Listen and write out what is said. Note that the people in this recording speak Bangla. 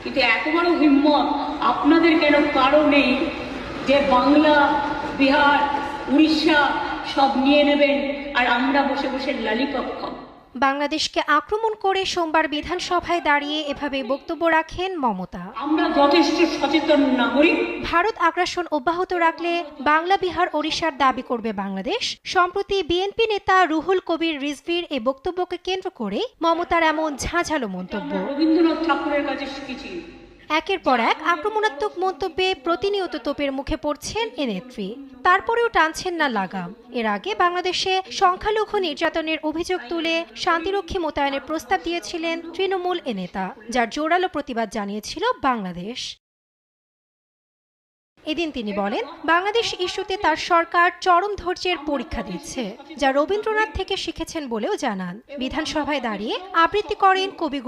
কিন্তু এত বড় হিম্মত আপনাদের কেন কারো নেই যে বাংলা, বিহার, উড়িষ্যা সব নিয়ে নেবেন আর আমরা বসে বসে লালিপপ খাবো। বাংলাদেশকে আক্রমণ করে সোমবার বিধানসভায় দাঁড়িয়ে এভাবে বক্তব্য রাখেন মমতা। আমরা যথেষ্ট সচেতন নাগরিক। ভারত আগ্রাসন অব্যাহত রাখলে বাংলা, বিহার, ওড়িশার দাবি করবে বাংলাদেশ। সম্প্রতি বিএনপি নেতা রুহুল কবির রিজভির এই বক্তব্যকে কেন্দ্র করে মমতার এমন ঝাঁঝালো মন্তব্য। রবীন্দ্রনাথ ঠাকুরের কাছে শিখেছি। একের পর এক আক্রমণাত্মক মন্তব্যে প্রতিনিয়ত তোপের মুখে পড়ছেন এ নেত্রী। তারপরেও টানছেন না লাগাম। এর আগে বাংলাদেশে সংখ্যালঘু নির্যাতনের অভিযোগ তুলে শান্তিরক্ষী মোতায়েনের প্রস্তাব দিয়েছিলেন তৃণমূল এ নেতা, যার জোরালো প্রতিবাদ জানিয়েছিল বাংলাদেশ। এদিন তিনি বলেন, বাংলাদেশ ইস্যুতে তার সরকার চরম ধৈর্যের পরীক্ষা দিচ্ছে, যা রবীন্দ্রনাথ থেকে শিখেছেন বলেও জানান। বিধানসভায় দাঁড়িয়ে আবৃত্তি করেন কবি